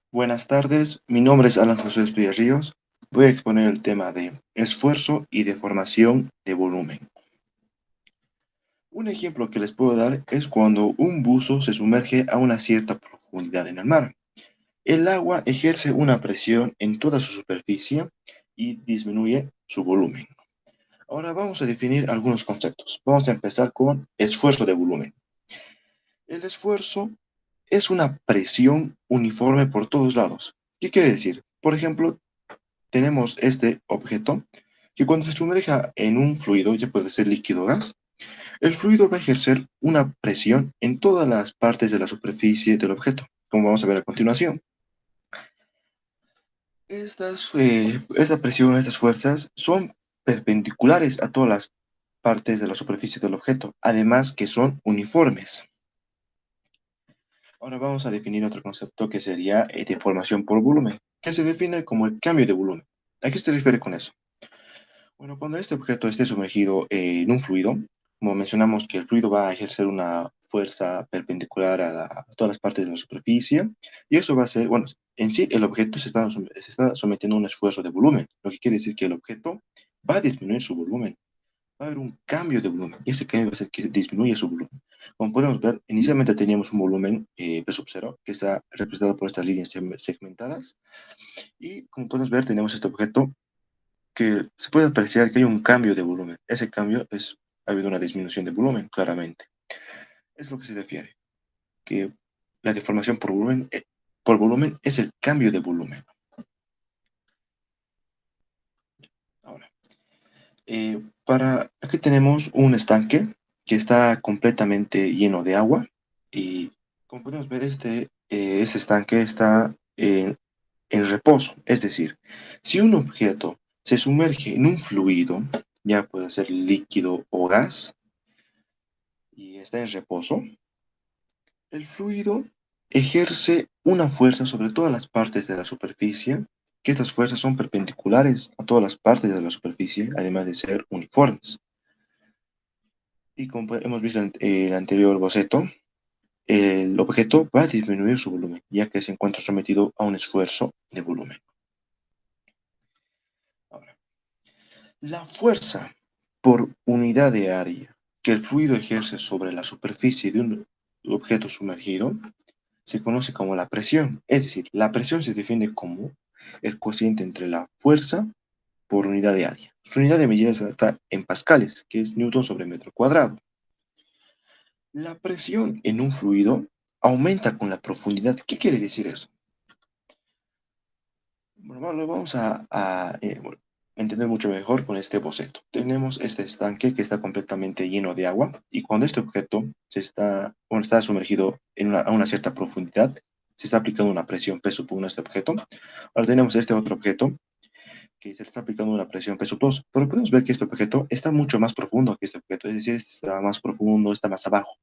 Buenas tardes, mi nombre es Alan José Estudia Ríos. Voy a exponer el tema de esfuerzo y deformación de volumen. Un ejemplo que les puedo dar es cuando un buzo se sumerge a una cierta profundidad en el mar. El agua ejerce una presión en toda su superficie y disminuye su volumen. Ahora vamos a definir algunos conceptos. Vamos a empezar con esfuerzo de volumen. El esfuerzo es una presión uniforme por todos lados. ¿Qué quiere decir? Por ejemplo, tenemos este objeto que cuando se sumerja en un fluido, ya puede ser líquido o gas, el fluido va a ejercer una presión en todas las partes de la superficie del objeto, como vamos a ver a continuación. Esta presión, estas fuerzas son perpendiculares a todas las partes de la superficie del objeto, además que son uniformes. Ahora vamos a definir otro concepto que sería deformación por volumen, que se define como el cambio de volumen. ¿A qué se refiere con eso? Bueno, cuando este objeto esté sumergido en un fluido, como mencionamos que el fluido va a ejercer una fuerza perpendicular a todas las partes de la superficie, y eso va a ser, bueno, en sí el objeto se está sometiendo a un esfuerzo de volumen, lo que quiere decir que el objeto va a disminuir su volumen, va a haber un cambio de volumen, y ese cambio va a ser que disminuye su volumen. Como podemos ver, inicialmente teníamos un volumen P sub 0, que está representado por estas líneas segmentadas, y como podemos ver, tenemos este objeto que se puede apreciar que hay un cambio de volumen. Ese cambio es, ha habido una disminución de volumen, claramente. Es lo que se refiere, que la deformación por volumen es el cambio de volumen. Ahora, aquí tenemos un estanque que está completamente lleno de agua y como podemos ver, este estanque está en reposo. Es decir, si un objeto se sumerge en un fluido, ya puede ser líquido o gas, y está en reposo, el fluido ejerce una fuerza sobre todas las partes de la superficie, que estas fuerzas son perpendiculares a todas las partes de la superficie, además de ser uniformes. Y como hemos visto en el anterior boceto, el objeto va a disminuir su volumen, ya que se encuentra sometido a un esfuerzo de volumen. Ahora, la fuerza por unidad de área que el fluido ejerce sobre la superficie de un objeto sumergido se conoce como la presión. Es decir, la presión se define como el cociente entre la fuerza por unidad de área. Su unidad de medida está en pascales, que es newton sobre metro cuadrado. La presión en un fluido aumenta con la profundidad. ¿Qué quiere decir eso? Bueno, lo vamos bueno, entender mucho mejor con este boceto. Tenemos este estanque que está completamente lleno de agua y cuando este objeto bueno, está sumergido a una cierta profundidad, se está aplicando una presión P sub 1 a este objeto. Ahora tenemos este otro objeto que se le está aplicando una presión P sub 2, pero podemos ver que este objeto está mucho más profundo que este objeto, es decir, este está más profundo, está más abajo,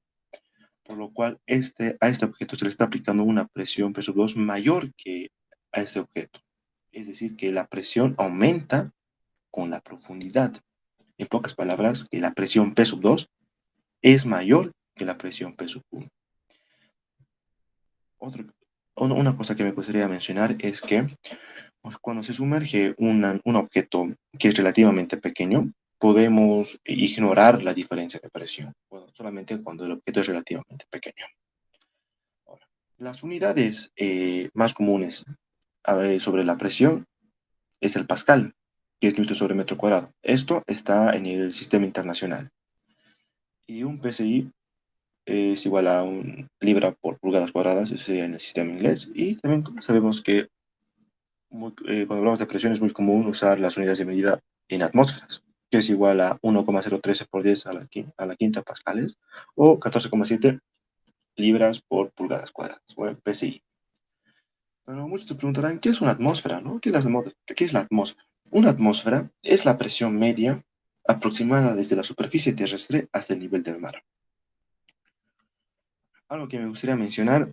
por lo cual a este objeto se le está aplicando una presión P sub 2 mayor que a este objeto. Es decir, que la presión aumenta con la profundidad. En pocas palabras, que la presión P sub 2 es mayor que la presión P sub 1. Otro, una cosa que me gustaría mencionar es que pues, cuando se sumerge un objeto que es relativamente pequeño, podemos ignorar la diferencia de presión, bueno, solamente cuando el objeto es relativamente pequeño. Ahora, las unidades más comunes sobre la presión es el pascal, que es newton sobre metro cuadrado. Esto está en el sistema internacional. Y un PSI es igual a un libra por pulgadas cuadradas, eso sería en el sistema inglés. Y también sabemos que cuando hablamos de presión es muy común usar las unidades de medida en atmósferas, que es igual a 1,013 por 10 a la quinta pascales o 14,7 libras por pulgadas cuadradas, o PSI. Pero muchos se preguntarán, ¿qué es una atmósfera? ¿No? ¿Qué es la atmósfera? Una atmósfera es la presión media aproximada desde la superficie terrestre hasta el nivel del mar. Algo que me gustaría mencionar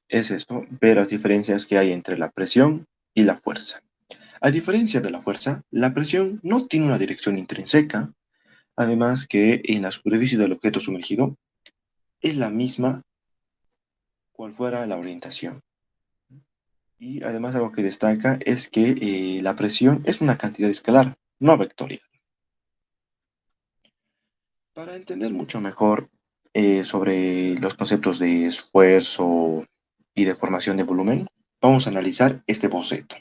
es esto, ver las diferencias que hay entre la presión y la fuerza. A diferencia de la fuerza, la presión no tiene una dirección intrínseca, además que en la superficie del objeto sumergido es la misma cual fuera la orientación. Y además algo que destaca es que la presión es una cantidad escalar, no vectorial. Para entender mucho mejor sobre los conceptos de esfuerzo y de formación de volumen, vamos a analizar este boceto.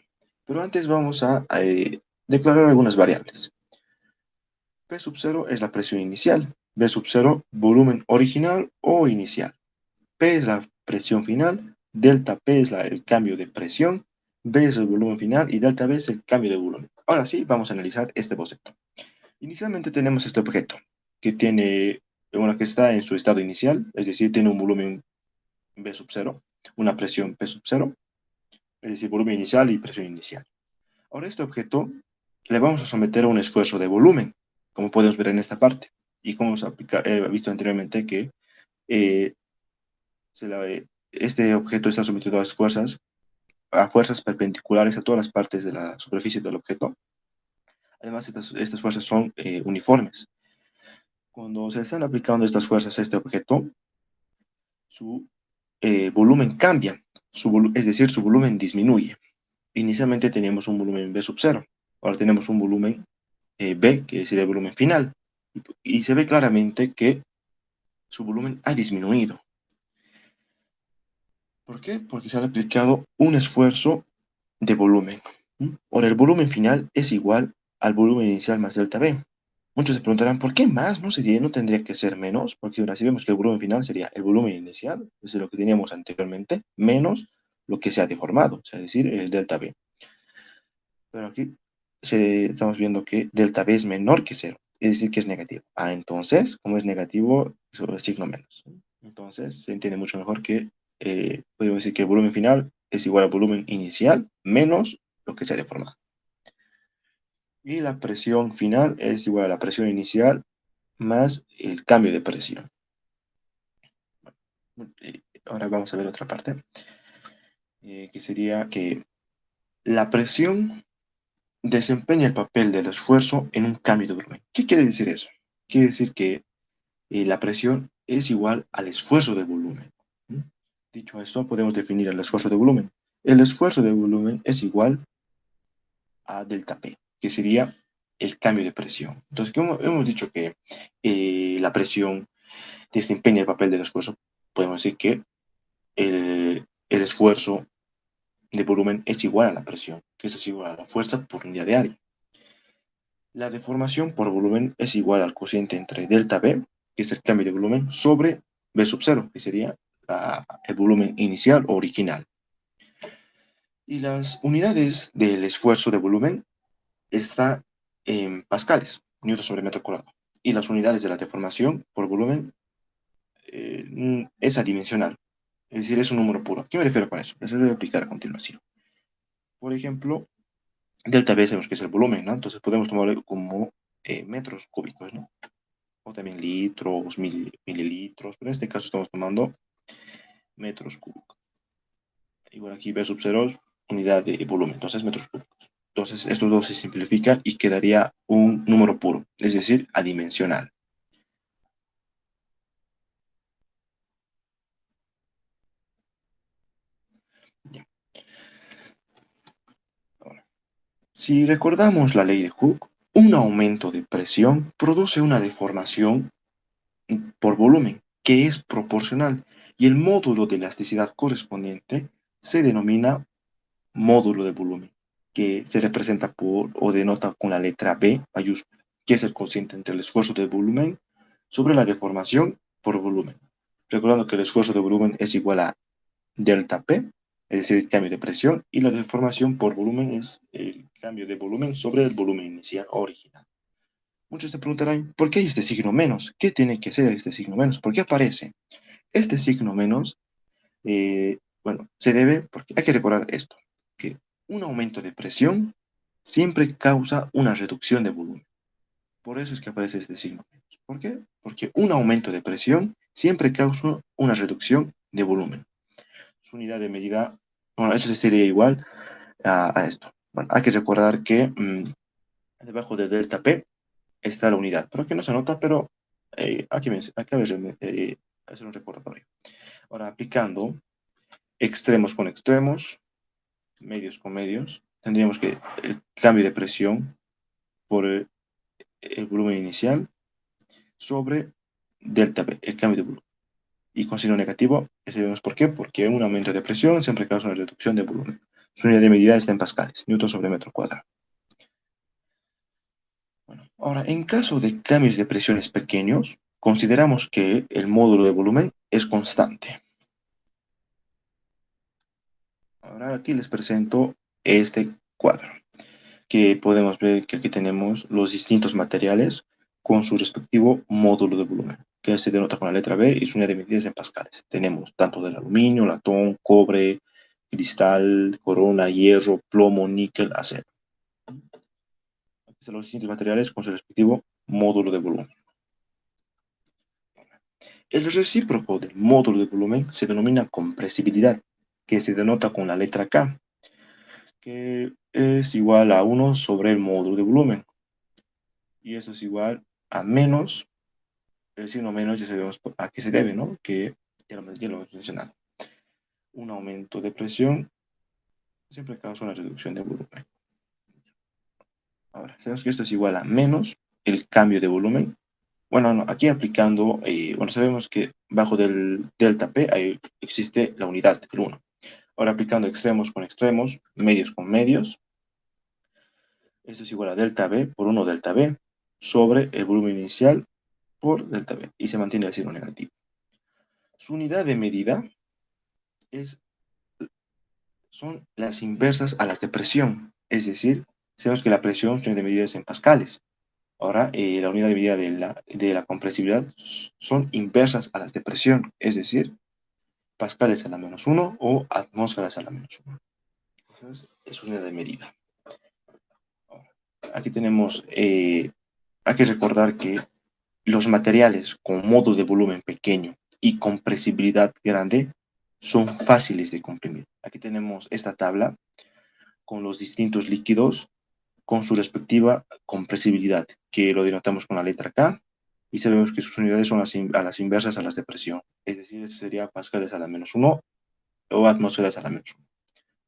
Pero antes vamos a declarar algunas variables. P sub 0 es la presión inicial, B sub 0 volumen original o inicial. P es la presión final, delta P es el cambio de presión, B es el volumen final y delta B es el cambio de volumen. Ahora sí, vamos a analizar este boceto. Inicialmente tenemos este objeto que tiene, bueno, que está en su estado inicial, es decir, tiene un volumen B sub 0, una presión P sub 0, es decir, volumen inicial y presión inicial. Ahora este objeto le vamos a someter a un esfuerzo de volumen, como podemos ver en esta parte. Y como hemos visto anteriormente que eh, este objeto está sometido a fuerzas perpendiculares a todas las partes de la superficie del objeto. Además, estas fuerzas son uniformes. Cuando se están aplicando estas fuerzas a este objeto, su volumen cambia, es decir, su volumen disminuye. Inicialmente teníamos un volumen B sub 0, ahora tenemos un volumen B, que sería el volumen final, y se ve claramente que su volumen ha disminuido. ¿Por qué? Porque se ha aplicado un esfuerzo de volumen. Ahora, el volumen final es igual al volumen inicial más delta B. Muchos se preguntarán, ¿por qué más? ¿No tendría que ser menos? Porque ahora sí vemos que el volumen final sería el volumen inicial, es decir, lo que teníamos anteriormente, menos lo que se ha deformado, o sea, es decir, el delta B. Pero aquí estamos viendo que delta B es menor que cero, es decir, que es negativo. Entonces, como es negativo, sobre el signo menos. Entonces, se entiende mucho mejor que podemos decir que el volumen final es igual al volumen inicial menos lo que se ha deformado. Y la presión final es igual a la presión inicial más el cambio de presión. Ahora vamos a ver otra parte, que sería que la presión desempeña el papel del esfuerzo en un cambio de volumen. ¿Qué quiere decir eso? Quiere decir que la presión es igual al esfuerzo de volumen. ¿Mm? Dicho esto, podemos definir el esfuerzo de volumen. El esfuerzo de volumen es igual a delta P, que sería el cambio de presión. Entonces, como hemos dicho que la presión desempeña el papel del esfuerzo, podemos decir que el esfuerzo de volumen es igual a la presión, que eso es igual a la fuerza por unidad de área. La deformación por volumen es igual al cociente entre delta B, que es el cambio de volumen, sobre B sub 0, que sería el volumen inicial o original. Y las unidades del esfuerzo de volumen están en pascales, newton sobre metro cuadrado. Y las unidades de la deformación por volumen es adimensional, es decir, es un número puro. ¿A qué me refiero con eso? Les voy a explicar a continuación. Por ejemplo, delta B sabemos que es el volumen, ¿no? Entonces podemos tomarlo como metros cúbicos, ¿no? O también litros, mililitros, pero en este caso estamos tomando metros cúbicos. Igual aquí B sub 0 unidad de volumen, entonces metros cúbicos. Entonces estos dos se simplifican y quedaría un número puro, es decir, adimensional. Ya. Ahora, si recordamos la ley de Hooke, un aumento de presión produce una deformación por volumen, que es proporcional, y el módulo de elasticidad correspondiente se denomina módulo de volumen, que se representa por o denota con la letra B mayúscula, que es el cociente entre el esfuerzo de volumen sobre la deformación por volumen. Recordando que el esfuerzo de volumen es igual a delta P, es decir, el cambio de presión, y la deformación por volumen es el cambio de volumen sobre el volumen inicial original. Muchos se preguntarán, ¿por qué hay este signo menos? ¿Qué tiene que ser este signo menos? ¿Por qué aparece? Este signo menos, bueno, se debe, porque hay que recordar esto, que un aumento de presión siempre causa una reducción de volumen. Por eso es que aparece este signo menos. ¿Por qué? Porque un aumento de presión siempre causa una reducción de volumen. Su unidad de medida, bueno, eso sería igual a esto. Bueno, hay que recordar que debajo de delta P está la unidad, pero que no se nota, pero aquí hacer un recordatorio. Ahora, aplicando extremos con extremos, medios con medios, tendríamos que el cambio de presión por el volumen inicial sobre delta B, el cambio de volumen. Y con signo negativo, ya sabemos por qué, porque un aumento de presión siempre causa una reducción de volumen. Su unidad de medida está en pascales, newton sobre metro cuadrado. Bueno, ahora, en caso de cambios de presiones pequeños, consideramos que el módulo de volumen es constante. Ahora aquí les presento este cuadro, que podemos ver que aquí tenemos los distintos materiales con su respectivo módulo de volumen, que se denota con la letra B y su unidad de medidas en pascales. Tenemos tanto del aluminio, latón, cobre, cristal, corona, hierro, plomo, níquel, acero. Aquí están los distintos materiales con su respectivo módulo de volumen. El recíproco del módulo de volumen se denomina compresibilidad, que se denota con la letra K, que es igual a 1 sobre el módulo de volumen. Y eso es igual a menos, el signo menos ya sabemos a qué se debe, ¿no? Que ya lo hemos mencionado. Un aumento de presión siempre causa una reducción de volumen. Ahora, sabemos que esto es igual a menos el cambio de volumen. Bueno, no, aquí aplicando, bueno, sabemos que bajo del delta P ahí existe la unidad, el 1. Ahora aplicando extremos con extremos, medios con medios, esto es igual a delta B por 1 delta B sobre el volumen inicial por delta B y se mantiene el signo negativo. Su unidad de medida es, son las inversas a las de presión, es decir, sabemos que la presión su unidad de medida es en pascales. Ahora, la unidad de medida de la compresibilidad son inversas a las de presión, es decir, pascales a la menos 1 o atmósferas a la menos 1. Entonces, es unidad de medida. Ahora, aquí tenemos, hay que recordar que los materiales con módulo de volumen pequeño y compresibilidad grande son fáciles de comprimir. Aquí tenemos esta tabla con los distintos líquidos con su respectiva compresibilidad, que lo denotamos con la letra K, y sabemos que sus unidades son a las inversas a las de presión, es decir, esto sería pascales a la menos 1 o atmósferas a la menos 1.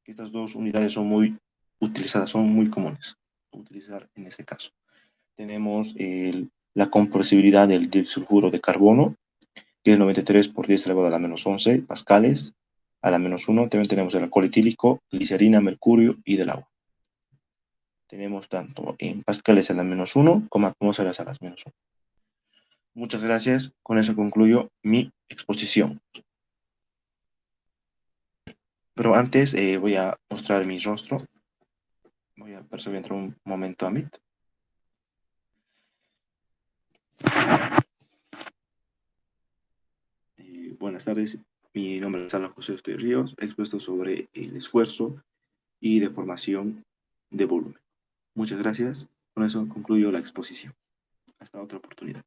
Estas dos unidades son muy utilizadas, son muy comunes utilizar en este caso. Tenemos la compresibilidad del sulfuro de carbono, que es 93 por 10 elevado a la menos 11 pascales a la menos 1. También tenemos el alcohol etílico, glicerina, mercurio y del agua. Tenemos tanto en pascales a la menos 1 como atmósferas a las menos 1. Muchas gracias. Con eso concluyo mi exposición. Pero antes voy a mostrar mi rostro. Voy a entrar un momento a Meet. Buenas tardes. Mi nombre es Alan José Estoy Ríos. He expuesto sobre el esfuerzo y deformación de volumen. Muchas gracias. Con eso concluyo la exposición. Hasta otra oportunidad.